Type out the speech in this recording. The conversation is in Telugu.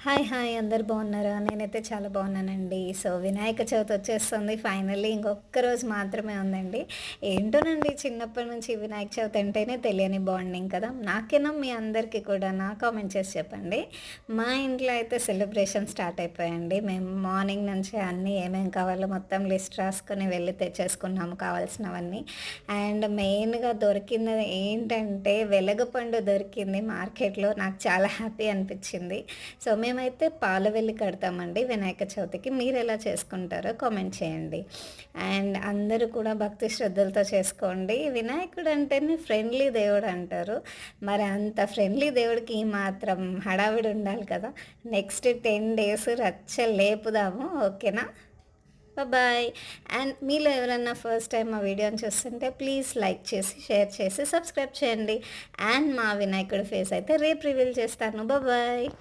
హాయ్ హాయ్ అందరు బాగున్నారా? నేనైతే చాలా బాగున్నానండి. సో వినాయక చవితి వచ్చేస్తుంది ఫైనల్లీ. ఇంకొక్క రోజు మాత్రమే ఉందండి. ఏంటోనండి, చిన్నప్పటి నుంచి వినాయక చవితి అంటేనే తెలియని బాండింగ్ కదా. నాకేనా మీ అందరికీ కూడా నా కామెంట్ చేసి చెప్పండి. మా ఇంట్లో అయితే సెలబ్రేషన్ స్టార్ట్ అయిపోయాయండి. మేము మార్నింగ్ నుంచి అన్నీ ఏమేమి కావాలో మొత్తం లిస్ట్ రాసుకొని వెళ్ళి తెచ్చేసుకున్నాము కావాల్సినవన్నీ. అండ్ మెయిన్గా దొరికినది ఏంటంటే వెలగపండు దొరికింది మార్కెట్లో. నాకు చాలా హ్యాపీ అనిపించింది. సో మేమైతే పాలవెల్లి కడతామండి వినాయక చవితికి. మీరు ఎలా చేసుకుంటారో కామెంట్ చేయండి. అండ్ అందరూ కూడా భక్తి శ్రద్ధలతో చేసుకోండి. వినాయకుడు అంటేనే ఫ్రెండ్లీ దేవుడు అంటారు. మరి అంత ఫ్రెండ్లీ దేవుడికి ఈ మాత్రం హడావిడి ఉండాలి కదా. నెక్స్ట్ 10 days రచ్చ లేపుదాము, ఓకేనా? బాయ్. అండ్ మీలో ఎవరన్నా ఫస్ట్ టైం మా వీడియోని చూస్తుంటే ప్లీజ్ లైక్ చేసి షేర్ చేసి సబ్స్క్రైబ్ చేయండి. అండ్ మా వినాయకుడి ఫేస్ అయితే రేపు రివీల్ చేస్తాను. బాయ్.